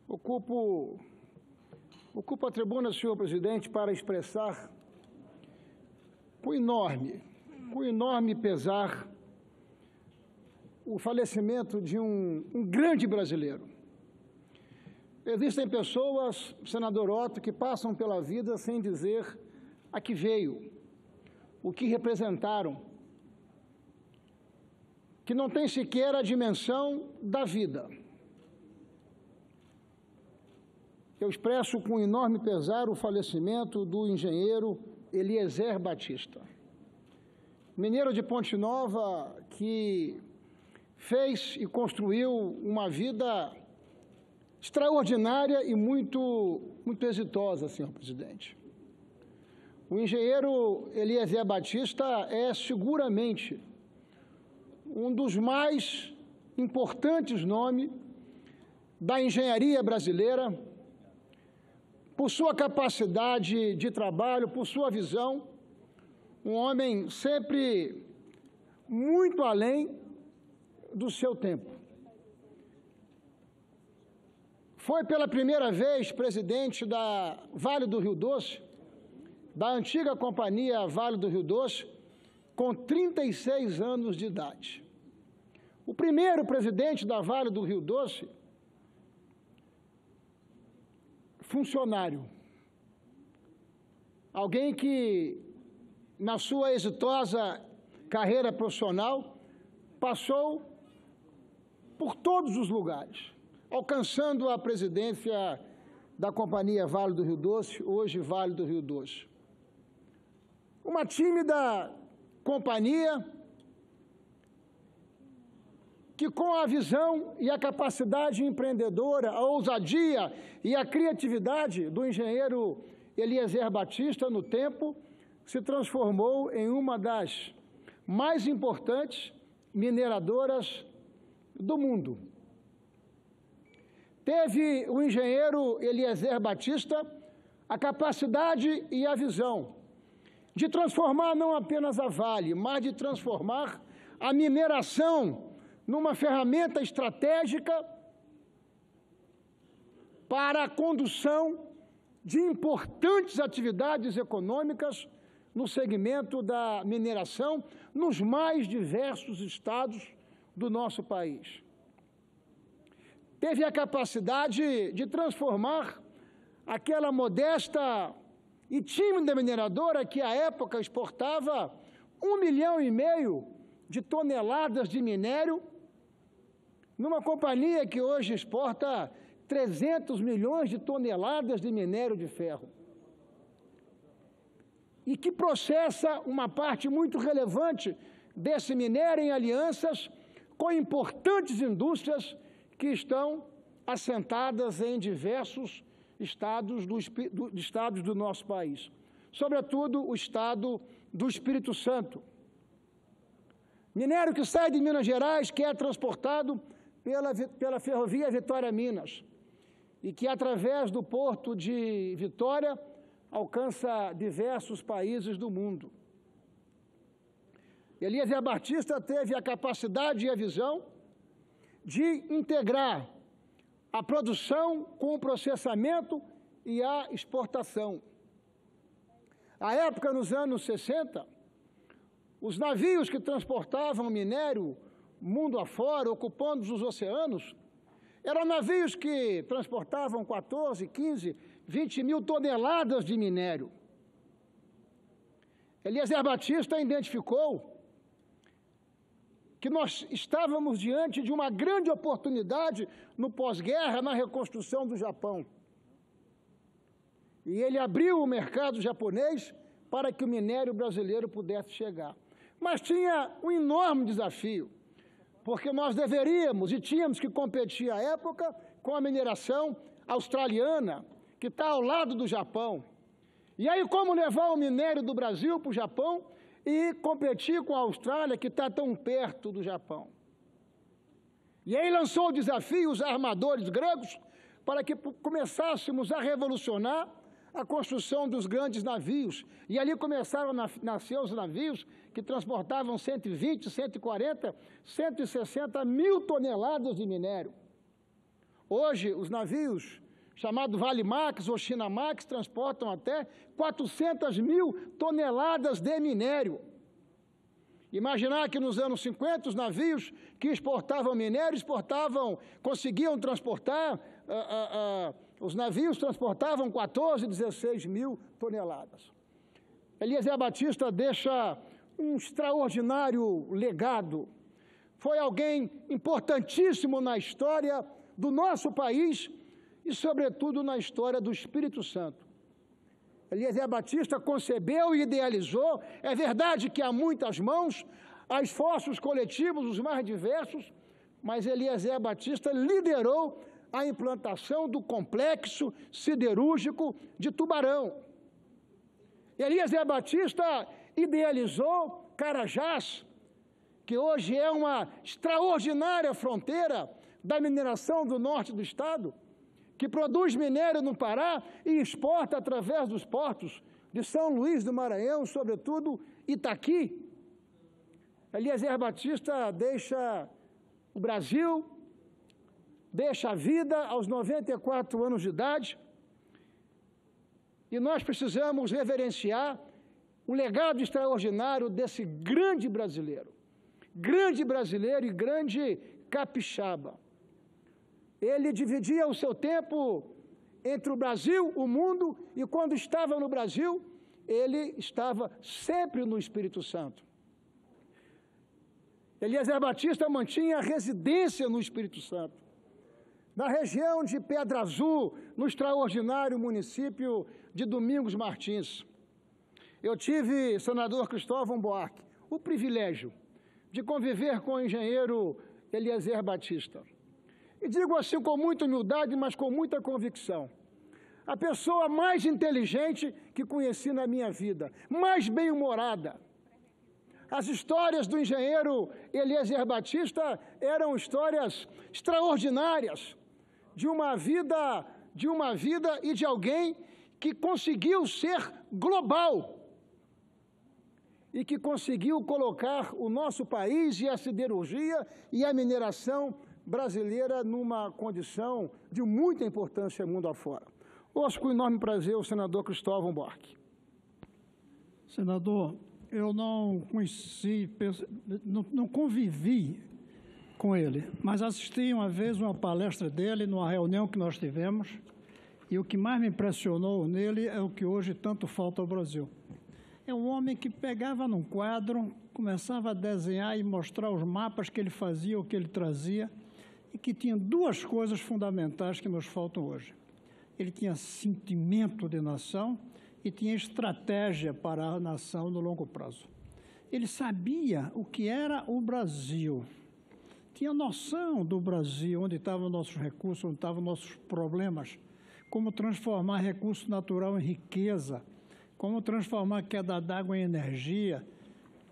Ocupo a tribuna, senhor presidente, para expressar com enorme pesar o falecimento de um grande brasileiro. Existem pessoas, senador Otto, que passam pela vida sem dizer a que veio, o que representaram, que não tem sequer a dimensão da vida. Eu expresso com enorme pesar o falecimento do engenheiro Eliezer Batista, mineiro de Ponte Nova, que fez e construiu uma vida extraordinária e muito exitosa, senhor presidente. O engenheiro Eliezer Batista é seguramente um dos mais importantes nomes da engenharia brasileira, por sua capacidade de trabalho, por sua visão, um homem sempre muito além do seu tempo. Foi pela primeira vez presidente da Vale do Rio Doce, da antiga companhia Vale do Rio Doce, com 36 anos de idade. O primeiro presidente da Vale do Rio Doce, funcionário, alguém que, na sua exitosa carreira profissional, passou por todos os lugares, alcançando a presidência da companhia Vale do Rio Doce, hoje Vale do Rio Doce. Uma tímida companhia que, com a visão e a capacidade empreendedora, a ousadia e a criatividade do engenheiro Eliezer Batista, no tempo, se transformou em uma das mais importantes mineradoras do mundo. Teve o engenheiro Eliezer Batista a capacidade e a visão de transformar não apenas a Vale, mas de transformar a mineração numa ferramenta estratégica para a condução de importantes atividades econômicas no segmento da mineração nos mais diversos estados do nosso país. Teve a capacidade de transformar aquela modesta e tímida mineradora que, à época, exportava 1,5 milhão de toneladas de minério, numa companhia que hoje exporta 300 milhões de toneladas de minério de ferro e que processa uma parte muito relevante desse minério em alianças com importantes indústrias que estão assentadas em diversos estados do nosso país, sobretudo o estado do Espírito Santo. Minério que sai de Minas Gerais, que é transportado pela ferrovia Vitória-Minas e que, através do porto de Vitória, alcança diversos países do mundo. Eliezer Batista teve a capacidade e a visão de integrar a produção com o processamento e a exportação. À época, nos anos 60, os navios que transportavam minério mundo afora, ocupando os oceanos, eram navios que transportavam 14, 15, 20 mil toneladas de minério. Eliezer Batista identificou que nós estávamos diante de uma grande oportunidade no pós-guerra, na reconstrução do Japão. E ele abriu o mercado japonês para que o minério brasileiro pudesse chegar. Mas tinha um enorme desafio, porque nós deveríamos e tínhamos que competir à época com a mineração australiana, que está ao lado do Japão. E aí, como levar o minério do Brasil para o Japão e competir com a Austrália, que está tão perto do Japão? E aí lançou o desafio os armadores gregos para que começássemos a revolucionar a construção dos grandes navios. E ali começaram a nascer os navios que transportavam 120, 140, 160 mil toneladas de minério. Hoje, os navios chamados Vale-Max ou China-Max transportam até 400 mil toneladas de minério. Imaginar que nos anos 50 os navios que exportavam minério conseguiam transportar, os navios transportavam 14, 16 mil toneladas. Eliezer Batista deixa um extraordinário legado. Foi alguém importantíssimo na história do nosso país e, sobretudo, na história do Espírito Santo. Eliezer Batista concebeu e idealizou, é verdade que há muitas mãos, há esforços coletivos os mais diversos, mas Eliezer Batista liderou a implantação do complexo siderúrgico de Tubarão. Eliezer Batista idealizou Carajás, que hoje é uma extraordinária fronteira da mineração do norte do estado, que produz minério no Pará e exporta através dos portos de São Luís do Maranhão, sobretudo Itaqui. Eliezer Batista deixa o Brasil, deixa a vida aos 94 anos de idade, e nós precisamos reverenciar o legado extraordinário desse grande brasileiro e grande capixaba. Ele dividia o seu tempo entre o Brasil, o mundo, e quando estava no Brasil, ele estava sempre no Espírito Santo. Eliezer Batista mantinha residência no Espírito Santo, na região de Pedra Azul, no extraordinário município de Domingos Martins. Eu tive, senador Cristóvão Buarque, o privilégio de conviver com o engenheiro Eliezer Batista. E digo assim com muita humildade, mas com muita convicção. A pessoa mais inteligente que conheci na minha vida, mais bem-humorada. As histórias do engenheiro Eliezer Batista eram histórias extraordinárias de uma vida e de alguém que conseguiu ser global e que conseguiu colocar o nosso país e a siderurgia e a mineração brasileira numa condição de muita importância mundo afora. Ouço com enorme prazer o senador Cristóvão Buarque. Senador, eu não conheci, não convivi com ele, mas assisti uma vez uma palestra dele numa reunião que nós tivemos, e o que mais me impressionou nele é o que hoje tanto falta ao Brasil. É um homem que pegava num quadro, começava a desenhar e mostrar os mapas que ele fazia, o que ele trazia, e que tinha duas coisas fundamentais que nos faltam hoje. Ele tinha sentimento de nação e tinha estratégia para a nação no longo prazo. Ele sabia o que era o Brasil, tinha noção do Brasil, onde estavam nossos recursos, onde estavam nossos problemas, como transformar recurso natural em riqueza, como transformar queda d'água em energia,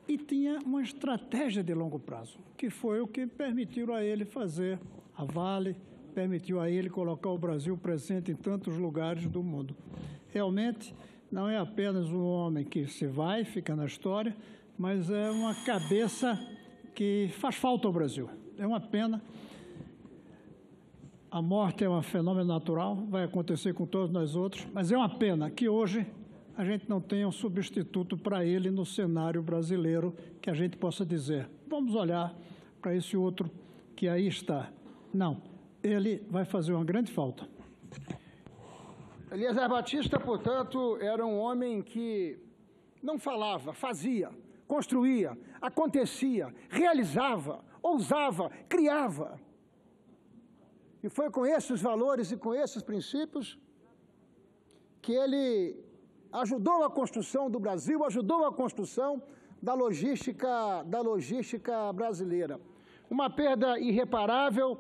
e tinha uma estratégia de longo prazo, que foi o que permitiu a ele fazer a Vale, permitiu a ele colocar o Brasil presente em tantos lugares do mundo. Realmente, não é apenas um homem que se vai, fica na história, mas é uma cabeça que faz falta ao Brasil. É uma pena. A morte é um fenômeno natural, vai acontecer com todos nós outros, mas é uma pena que hoje a gente não tenha um substituto para ele no cenário brasileiro, que a gente possa dizer, vamos olhar para esse outro que aí está. Não, ele vai fazer uma grande falta. Eliezer Batista, portanto, era um homem que não falava, fazia, construía, acontecia, realizava, ousava, criava. E foi com esses valores e com esses princípios que ele ajudou a construção do Brasil, ajudou a construção da logística brasileira. Uma perda irreparável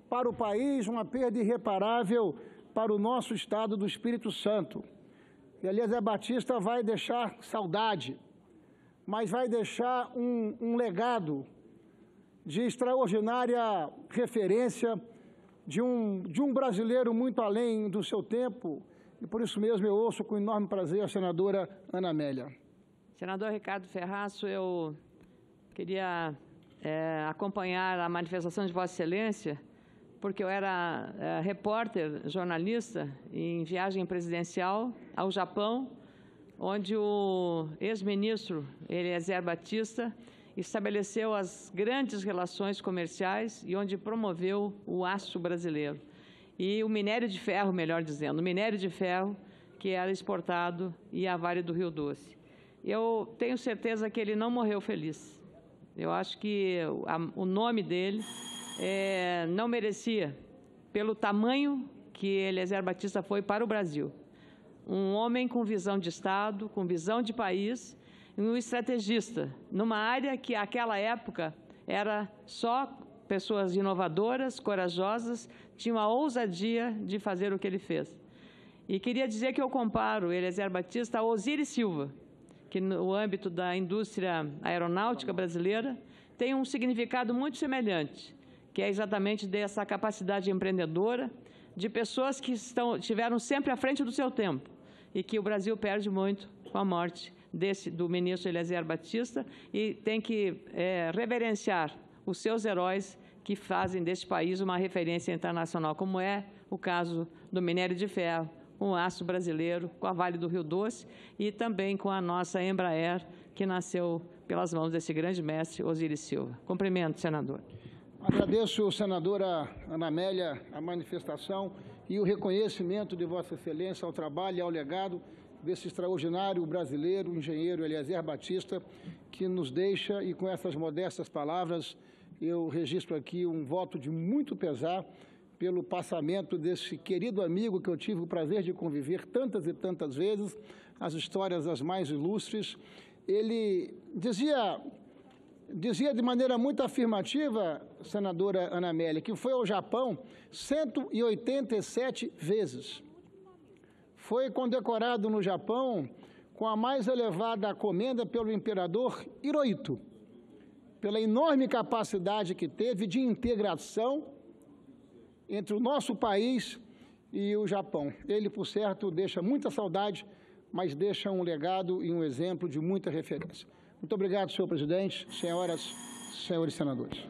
para o país, uma perda irreparável para o nosso estado do Espírito Santo. E Eliezer Batista vai deixar saudade, mas vai deixar um legado de extraordinária referência de um brasileiro muito além do seu tempo, e por isso mesmo eu ouço com enorme prazer a senadora Ana Amélia. Senador Ricardo Ferraço, eu queria acompanhar a manifestação de Vossa Excelência porque eu era repórter, jornalista, em viagem presidencial ao Japão, onde o ex-ministro Eliezer Batista estabeleceu as grandes relações comerciais e onde promoveu o aço brasileiro. E o minério de ferro, melhor dizendo, o minério de ferro que era exportado e a Vale do Rio Doce. Eu tenho certeza que ele não morreu feliz. Eu acho que o nome dele não merecia, pelo tamanho que Eliezer Batista foi para o Brasil. Um homem com visão de Estado, com visão de país, um estrategista, numa área que, naquela época, era só pessoas inovadoras, corajosas, tinham a ousadia de fazer o que ele fez. E queria dizer que eu comparo Eliezer Batista a Osiris Silva, que no âmbito da indústria aeronáutica brasileira tem um significado muito semelhante, que é exatamente dessa capacidade empreendedora de pessoas que estiveram sempre à frente do seu tempo e que o Brasil perde muito com a morte do ministro Eliezer Batista e tem que reverenciar os seus heróis que fazem deste país uma referência internacional, como é o caso do minério de ferro, com o aço brasileiro, com a Vale do Rio Doce e também com a nossa Embraer, que nasceu pelas mãos desse grande mestre, Osiris Silva. Cumprimento, senador. Agradeço, senadora Ana Amélia, a manifestação e o reconhecimento de Vossa Excelência ao trabalho e ao legado desse extraordinário brasileiro, engenheiro Eliezer Batista, que nos deixa, e com essas modestas palavras, eu registro aqui um voto de muito pesar pelo passamento desse querido amigo que eu tive o prazer de conviver tantas e tantas vezes, as histórias as mais ilustres. Ele dizia de maneira muito afirmativa, senadora Ana Amélia, que foi ao Japão 187 vezes. Foi condecorado no Japão com a mais elevada comenda pelo imperador Hirohito, pela enorme capacidade que teve de integração entre o nosso país e o Japão. Ele, por certo, deixa muita saudade, mas deixa um legado e um exemplo de muita referência. Muito obrigado, senhor presidente, senhoras e senhores senadores.